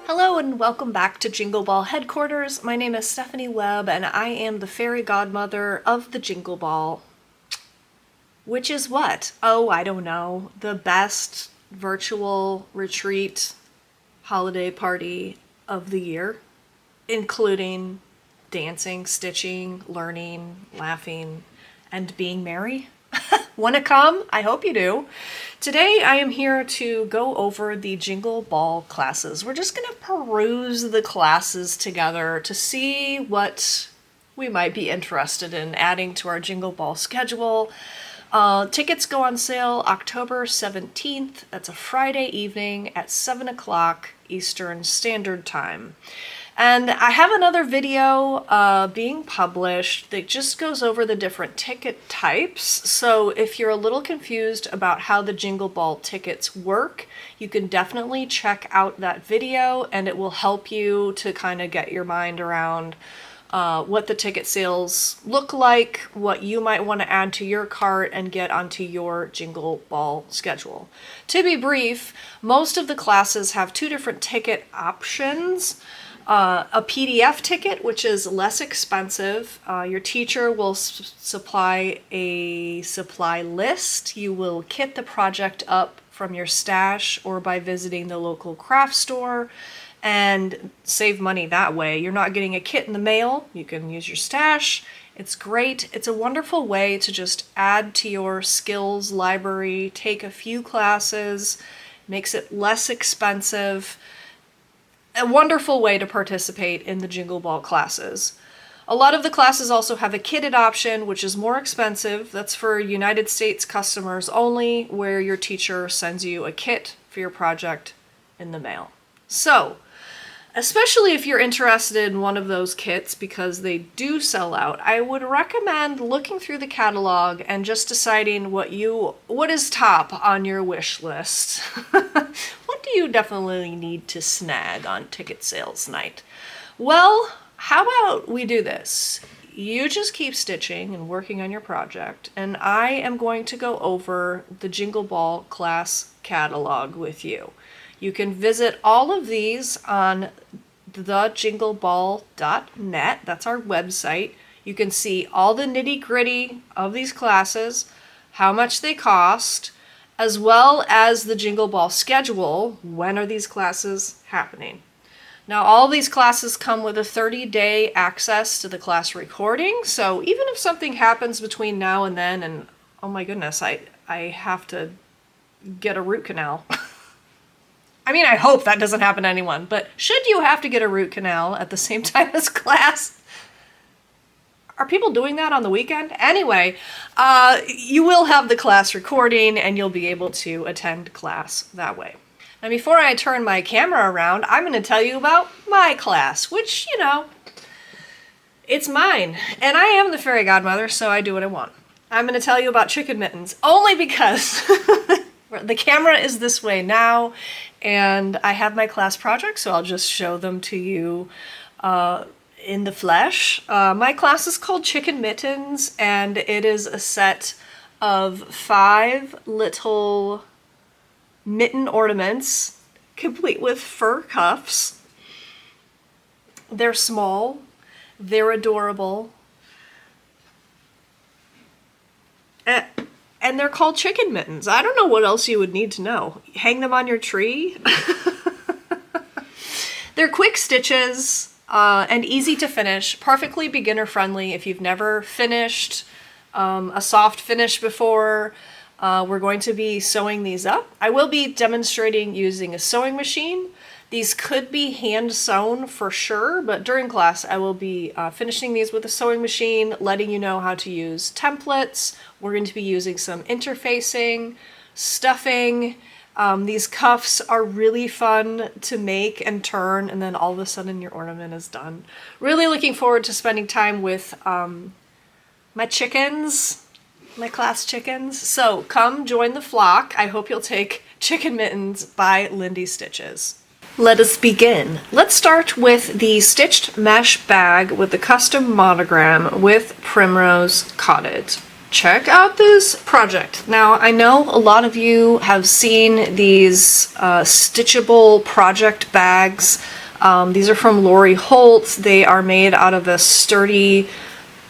Hello and welcome back to Jingle Ball headquarters. My name is Stephanie Webb and I am the fairy godmother of the Jingle Ball. Which is what? Oh, I don't know. The best virtual retreat holiday party of the year, including dancing, stitching, learning, laughing, and being merry. Want to come? I hope you do. Today I am here to go over the Jingle Ball classes. We're just going to peruse the classes together to see what we might be interested in adding to our Jingle Ball schedule. Tickets go on sale October 17th. That's a Friday evening at 7 o'clock Eastern Standard Time. And I have another video being published that just goes over the different ticket types. So if you're a little confused about how the Jingle Ball tickets work, you can definitely check out that video and it will help you to kind of get your mind around what the ticket sales look like, what you might want to add to your cart and get onto your Jingle Ball schedule. To be brief, most of the classes have two different ticket options. A PDF ticket, which is less expensive. Your teacher will supply a supply list. You will kit the project up from your stash or by visiting the local craft store and save money that way. You're not getting a kit in the mail. You can use your stash. It's great. It's a wonderful way to just add to your skills library, take a few classes, makes it less expensive. A wonderful way to participate in the Jingle Ball classes. A lot of the classes also have a kitted option, which is more expensive. That's for United States customers only, where your teacher sends you a kit for your project in the mail. So, especially if you're interested in one of those kits, because they do sell out, I would recommend looking through the catalog and just deciding what is top on your wish list. What do you definitely need to snag on ticket sales night? Well, how about we do this? You just keep stitching and working on your project, and I am going to go over the Jingle Ball class catalog with you. You can visit all of these on thejingleball.net. That's our website. You can see all the nitty-gritty of these classes, how much they cost, as well as the Jingle Ball schedule. When are these classes happening? Now, all these classes come with a 30-day access to the class recording, so even if something happens between now and then, and oh my goodness, I have to get a root canal. I mean, I hope that doesn't happen to anyone, but should you have to get a root canal at the same time as class? Are people doing that on the weekend? Anyway, you will have the class recording and you'll be able to attend class that way. Now, before I turn my camera around, I'm going to tell you about my class, which, you know, it's mine. And I am the fairy godmother, so I do what I want. I'm going to tell you about chicken mittens, only because the camera is this way now, and I have my class project, so I'll just show them to you in the flesh. My class is called Chicken Mittens, and it is a set of 5 little mitten ornaments, complete with fur cuffs. They're small, they're adorable, and they're called chicken mittens. I don't know what else you would need to know. Hang them on your tree. They're quick stitches and easy to finish, perfectly beginner friendly. If you've never finished a soft finish before, we're going to be sewing these up. I will be demonstrating using a sewing machine. These could be hand sewn for sure, but during class I will be finishing these with a sewing machine, letting you know how to use templates. We're going to be using some interfacing, stuffing. These cuffs are really fun to make and turn, and then all of a sudden your ornament is done. Really looking forward to spending time with my chickens, my class chickens. So come join the flock. I hope you'll take Chicken Mittens by Lindy Stitches. Let us begin. Let's start with the stitched mesh bag with the custom monogram with Primrose Cottage. check out this project. Now, I know a lot of you have seen these stitchable project bags. These are from Lori Holt. They are made out of a sturdy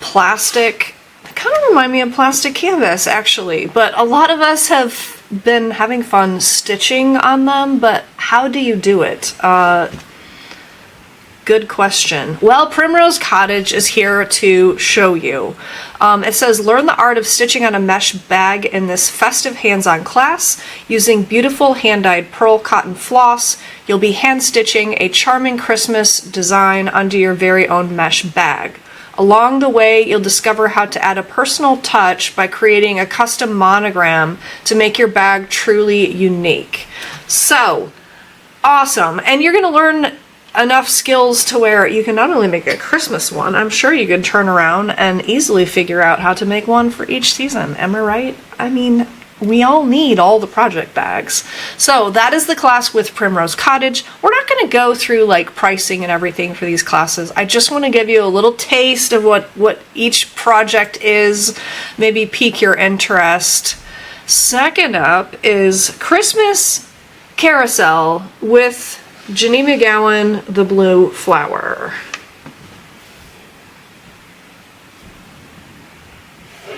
plastic. They kind of remind me of plastic canvas, actually. But a lot of us have been having fun stitching on them, but how do you do it? Good question. Well, Primrose Cottage is here to show you. It says, learn the art of stitching on a mesh bag in this festive hands-on class. Using beautiful hand-dyed pearl cotton floss, you'll be hand-stitching a charming Christmas design onto your very own mesh bag. Along the way, you'll discover how to add a personal touch by creating a custom monogram to make your bag truly unique. So, awesome. And you're going to learn enough skills to where you can not only make a Christmas one, I'm sure you could turn around and easily figure out how to make one for each season. Am I right? I mean, we all need all the project bags. So that is the class with Primrose Cottage. We're not going to go through like pricing and everything for these classes. I just want to give you a little taste of what each project is, maybe pique your interest. Second up is Christmas Carousel with Janine McGowan, the Blue Flower.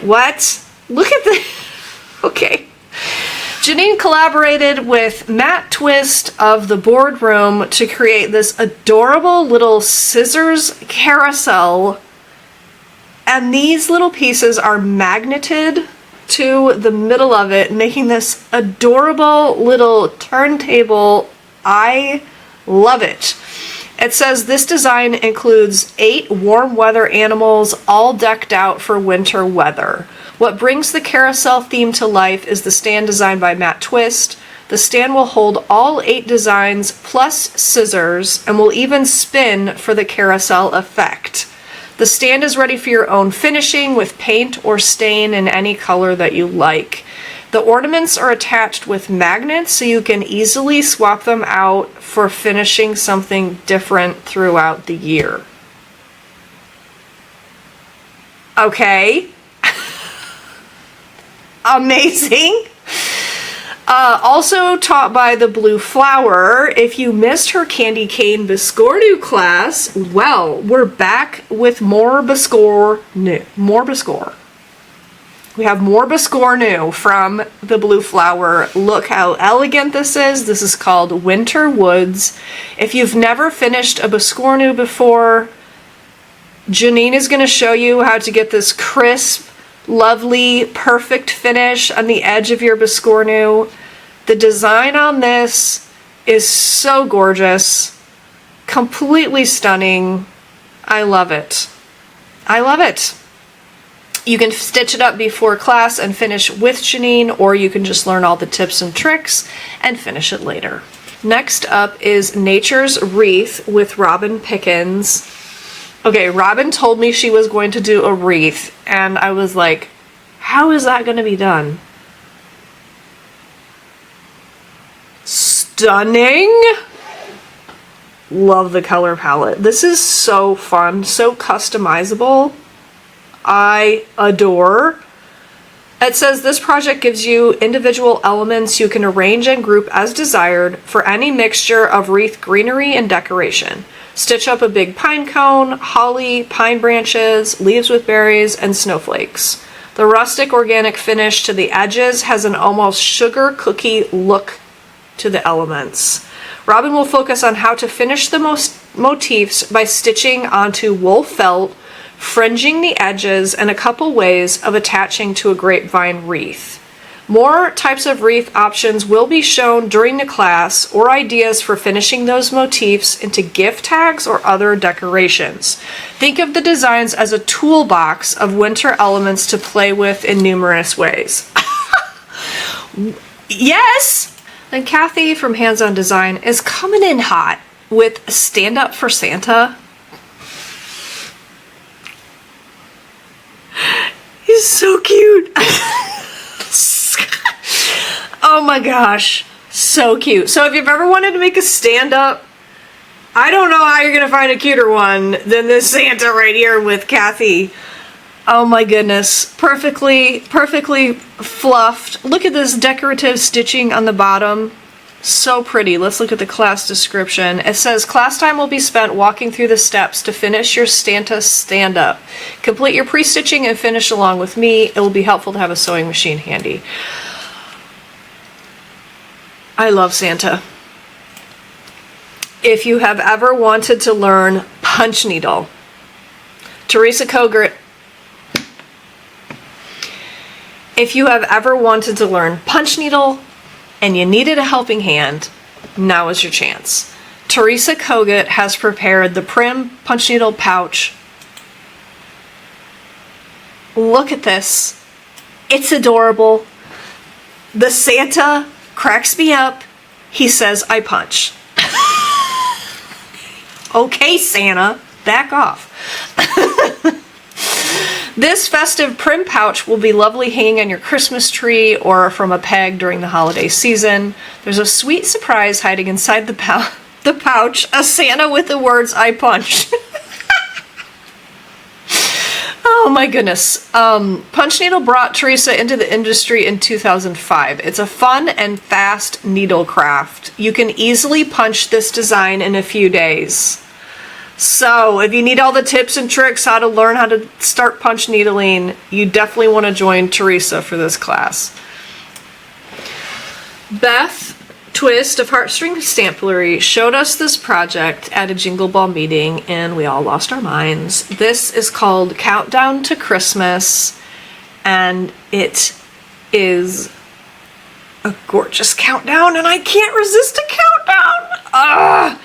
What? Look at the... Okay. Janine collaborated with Matt Twist of the Boardroom to create this adorable little scissors carousel. And these little pieces are magneted to the middle of it, making this adorable little turntable. I love it. It says this design includes 8 warm weather animals all decked out for winter weather. What brings the carousel theme to life is the stand designed by Matt Twist. The stand will hold all 8 designs plus scissors and will even spin for the carousel effect. The stand is ready for your own finishing with paint or stain in any color that you like. The ornaments are attached with magnets so you can easily swap them out for finishing something different throughout the year. Okay. Amazing. Also taught by the Blue Flower. If you missed her candy cane biscornu class, well, we're back with more biscornu. We have more biscornu from the Blue Flower. Look how elegant this is. This is called Winter Woods. If you've never finished a biscornu before, Janine is going to show you how to get this crisp, lovely, perfect finish on the edge of your biscornu. The design on this is so gorgeous. Completely stunning. I love it. I love it. You can stitch it up before class and finish with Janine, or you can just learn all the tips and tricks and finish it later. Next up is Nature's Wreath with Robin Pickens. Okay, Robin told me she was going to do a wreath, and I was like, how is that going to be done? Stunning! Love the color palette. This is so fun, so customizable. I adore. It says this project gives you individual elements you can arrange and group as desired for any mixture of wreath greenery and decoration. Stitch up a big pine cone, holly, pine branches, leaves with berries, and snowflakes. The rustic organic finish to the edges has an almost sugar cookie look to the elements. Robin will focus on how to finish the motifs by stitching onto wool felt, fringing the edges, and a couple ways of attaching to a grapevine wreath. More types of wreath options will be shown during the class, or ideas for finishing those motifs into gift tags or other decorations. Think of the designs as a toolbox of winter elements to play with in numerous ways. Yes! Then Kathy from Hands On Design is coming in hot with Stand Up for Santa. He's so cute. Oh my gosh, so cute. So if you've ever wanted to make a stand-up, I don't know how you're gonna find a cuter one than this Santa right here with Kathy. Oh my goodness, perfectly fluffed. Look at this decorative stitching on the bottom. So pretty. Let's look at the class description. It says, class time will be spent walking through the steps to finish your Santa stand-up. Complete your pre-stitching and finish along with me. It will be helpful to have a sewing machine handy. I love Santa. If you have ever wanted to learn punch needle, Teresa Kogert. If you have ever wanted to learn punch needle and you needed a helping hand, now is your chance. Teresa Kogert has prepared the Prim punch needle pouch. Look at this. It's adorable. The Santa cracks me up. He says, I punch. Okay, Santa, back off. This festive Prim pouch will be lovely hanging on your Christmas tree or from a peg during the holiday season. There's a sweet surprise hiding inside the pouch, a Santa with the words, I punch. Oh my goodness. Punch needle brought Teresa into the industry in 2005. It's a fun and fast needle craft. You can easily punch this design in a few days. So if you need all the tips and tricks how to learn how to start punch needling, you definitely want to join Teresa for this class. Beth Twist of Heartstring Stamplery showed us this project at a Jingle Ball meeting and we all lost our minds. This is called Countdown to Christmas and it is a gorgeous countdown and I can't resist a countdown.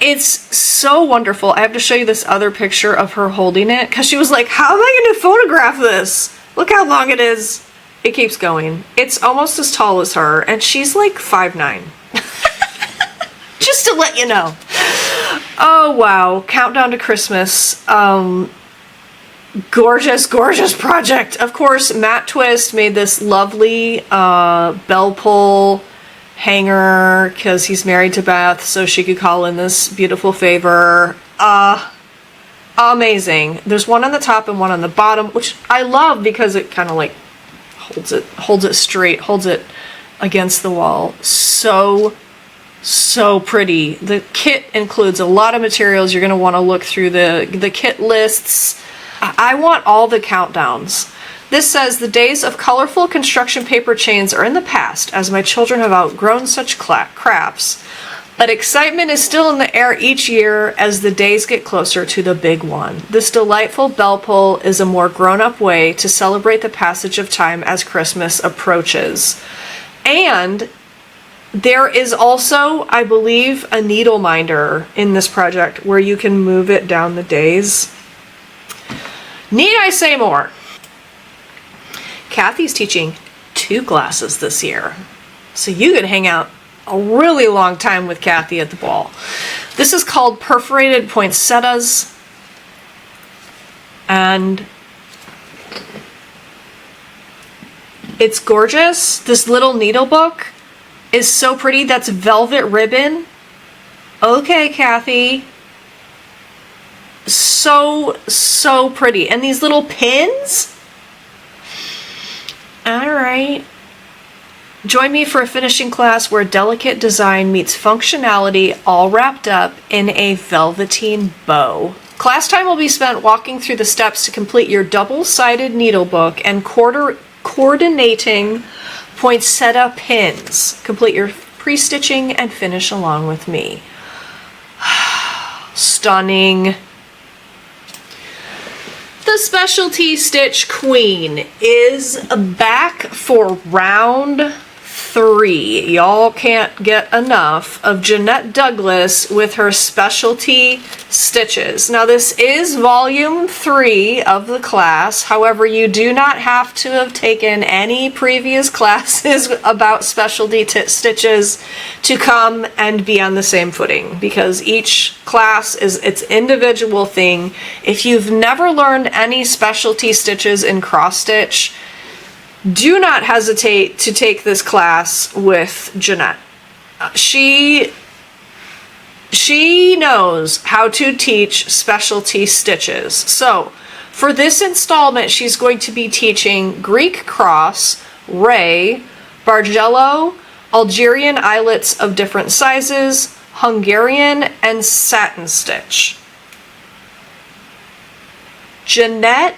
It's so wonderful. I have to show you this other picture of her holding it because she was like, how am I going to photograph this? Look how long it is. It keeps going. It's almost as tall as her and she's like 5'9". Just to let you know. Oh wow, Countdown to Christmas. Gorgeous, gorgeous project. Of course, Matt Twist made this lovely bell pull hanger because he's married to Beth so she could call in this beautiful favor. Amazing. There's one on the top and one on the bottom, which I love because it kind of like holds it straight, holds it against the wall. So pretty. The kit includes a lot of materials. You're going to want to look through the kit lists. I want all the countdowns. This says, the days of colorful construction paper chains are in the past, as my children have outgrown such crafts. But excitement is still in the air each year as the days get closer to the big one. This delightful bell pull is a more grown-up way to celebrate the passage of time as Christmas approaches. And there is also, I believe, a needle minder in this project where you can move it down the days. Need I say more? Kathy's teaching 2 classes this year, so you could hang out a really long time with Kathy at the ball. This is called Perforated Poinsettias, and it's gorgeous. This little needle book is so pretty. That's velvet ribbon. Okay, Kathy. So pretty. And these little pins. All right. Join me for a finishing class where delicate design meets functionality, all wrapped up in a velveteen bow. Class time will be spent walking through the steps to complete your double-sided needle book and coordinating poinsettia pins. Complete your pre-stitching and finish along with me. Stunning. The Specialty Stitch Queen is back for round 3. Y'all can't get enough of Jeanette Douglas with her specialty stitches. Now this is volume 3 of the class. However, you do not have to have taken any previous classes about specialty stitches to come and be on the same footing, because each class is its individual thing. If you've never learned any specialty stitches in cross stitch, do not hesitate to take this class with Jeanette. She knows how to teach specialty stitches. So For this installment, she's going to be teaching Greek cross, ray, bargello, Algerian eyelets of different sizes, Hungarian, and satin stitch. Jeanette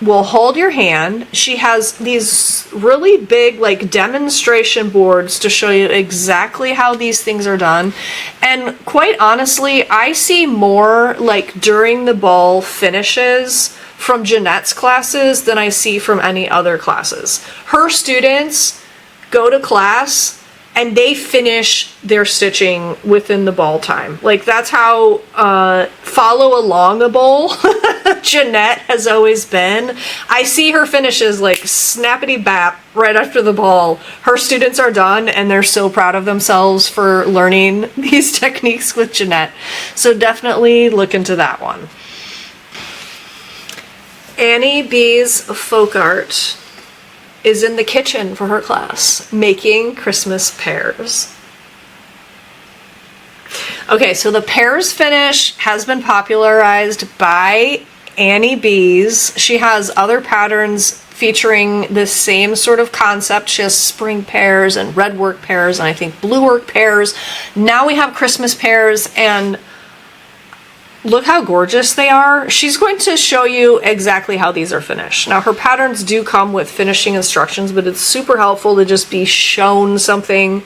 will hold your hand. She has these really big like demonstration boards to show you exactly how these things are done. And quite honestly, I see more like during the ball finishes from Jeanette's classes than I see from any other classes. Her students go to class and they finish their stitching within the ball time. Like that's how follow along a bowl Jeanette has always been. I see her finishes like snappity bap right after the ball. Her students are done and they're so proud of themselves for learning these techniques with Jeanette. So definitely look into that one. Annie B's folk art is in the kitchen for her class, making Christmas pears. Okay, so the pears finish has been popularized by Annie B's. She has other patterns featuring this same sort of concept. She has spring pears and red work pears and I think blue work pears. Now we have Christmas pears, and look how gorgeous they are. She's going to show you exactly how these are finished. Now her patterns do come with finishing instructions, but it's super helpful to just be shown something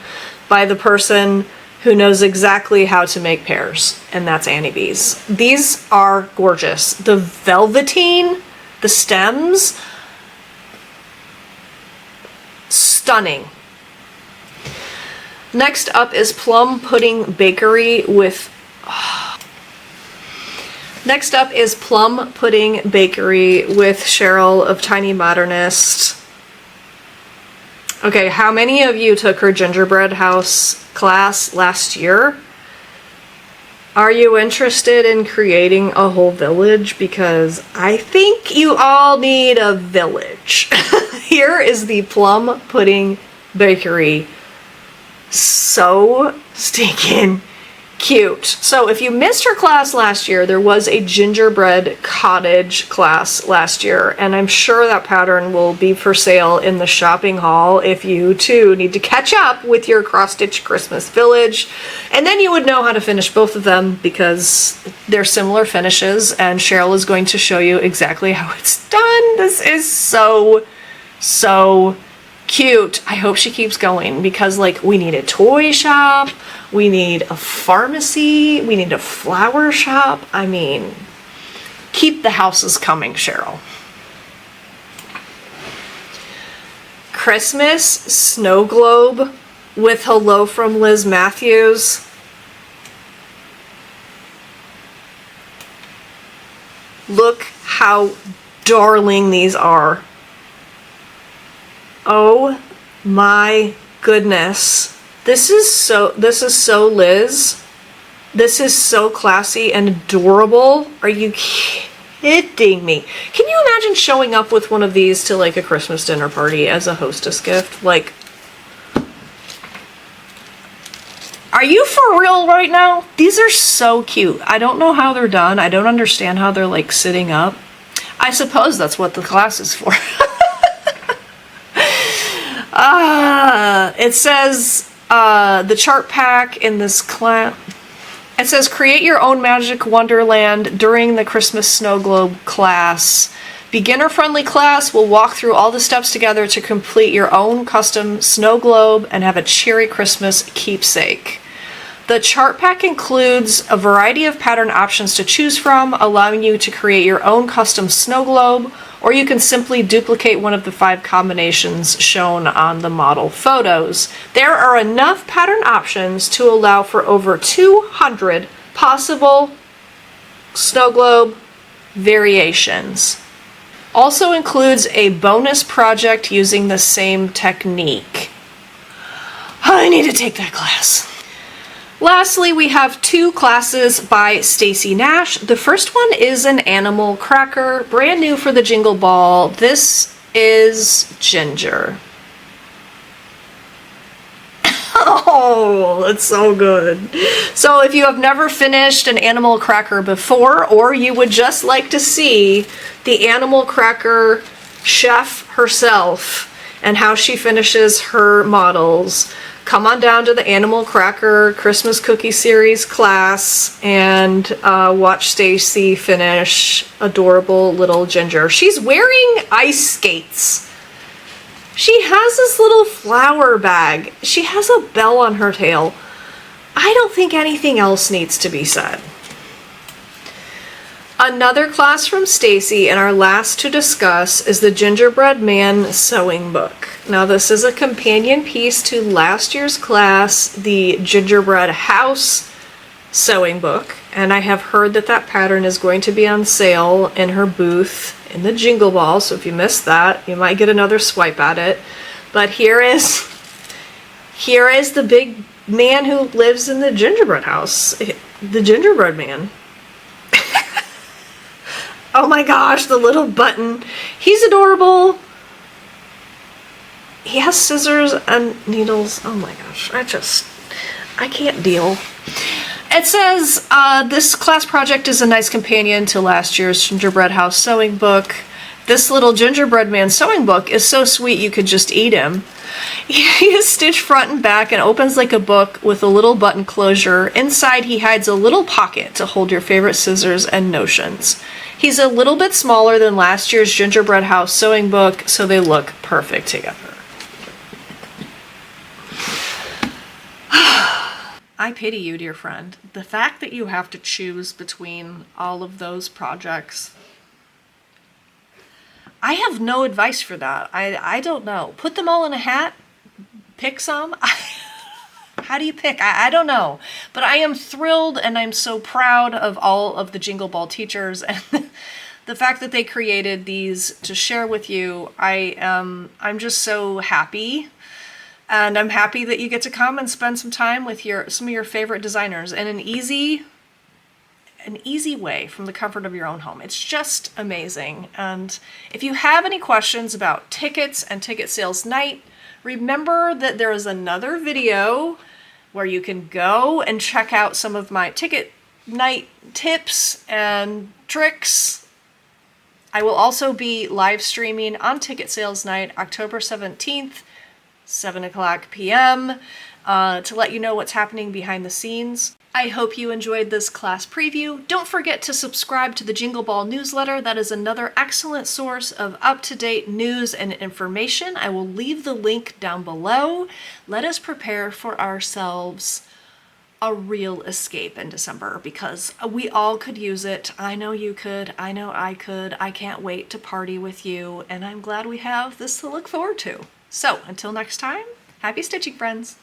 by the person who knows exactly how to make pears, and that's Annie B's. These are gorgeous. The velveteen, the stems, stunning. Next up is Plum Pudding Bakery with Cheryl of Tiny Modernist. Okay, how many of you took her gingerbread house class last year? Are you interested in creating a whole village? Because I think you all need a village. Here is the Plum Pudding Bakery. So stinking cute. So if you missed her class last year, there was a gingerbread cottage class last year, and I'm sure that pattern will be for sale in the shopping hall if you too need to catch up with your cross-stitch Christmas village. And then you would know how to finish both of them because they're similar finishes, and Cheryl is going to show you exactly how it's done. This is so cute. I hope she keeps going because like we need a toy shop, we need a pharmacy, we need a flower shop. I mean, keep the houses coming, Cheryl. Christmas snow globe with hello from Liz Matthews. Look how darling these are. Oh my goodness. This is so Liz. This is so classy and adorable. Are you kidding me? Can you imagine showing up with one of these to like a Christmas dinner party as a hostess gift? Like, are you for real right now? These are so cute. I don't know how they're done. I don't understand how they're like sitting up. I suppose that's what the class is for. It says the chart pack in this class. It says create your own magic wonderland during the Christmas snow globe class. Beginner friendly class will walk through all the steps together to complete your own custom snow globe and have a cheery Christmas keepsake. The chart pack includes a variety of pattern options to choose from, allowing you to create your own custom snow globe, or you can simply duplicate one of the 5 combinations shown on the model photos. There are enough pattern options to allow for over 200 possible snow globe variations. Also includes a bonus project using the same technique. I need to take that class. Lastly, we have 2 classes by Stacy Nash. The first one is an animal cracker, brand new for the Jingle Ball. This is Ginger. Oh Oh, it's so good. So if you have never finished an animal cracker before, or you would just like to see the animal cracker chef herself and how she finishes her models, come on down to the Animal Cracker Christmas Cookie Series class and watch Stacy finish adorable little Ginger. She's wearing ice skates. She has this little flower bag. She has a bell on her tail. I don't think anything else needs to be said. Another class from Stacy, and our last to discuss, is the Gingerbread Man sewing book. Now this is a companion piece to last year's class, the Gingerbread House sewing book, and I have heard that that pattern is going to be on sale in her booth in the Jingle Ball, so if you missed that, you might get another swipe at it. But here is the big man who lives in the gingerbread house, the Gingerbread Man. Oh my gosh, the little button. He's adorable. He has scissors and needles. Oh my gosh, I can't deal. It says, this class project is a nice companion to last year's Gingerbread House sewing book. This little Gingerbread Man sewing book is so sweet you could just eat him. He is stitched front and back and opens like a book with a little button closure. Inside he hides a little pocket to hold your favorite scissors and notions. He's a little bit smaller than last year's Gingerbread House sewing book, so they look perfect together. I pity you, dear friend. The fact that you have to choose between all of those projects. I have no advice for that. I don't know. Put them all in a hat? Pick some? How do you pick? I don't know. But I am thrilled and I'm so proud of all of the Jingle Ball teachers and the fact that they created these to share with you. I'm just so happy. And I'm happy that you get to come and spend some time with some of your favorite designers in an easy way from the comfort of your own home. It's just amazing. And if you have any questions about tickets and ticket sales night, remember that there is another video where you can go and check out some of my ticket night tips and tricks. I will also be live streaming on ticket sales night, October 17th, 7:00 p.m. To let you know what's happening behind the scenes. I hope you enjoyed this class preview. Don't forget to subscribe to the Jingle Ball newsletter. That is another excellent source of up-to-date news and information. I will leave the link down below. Let us prepare for ourselves a real escape in December because we all could use it. I know you could. I know I could. I can't wait to party with you, and I'm glad we have this to look forward to. So, until next time, happy stitching, friends!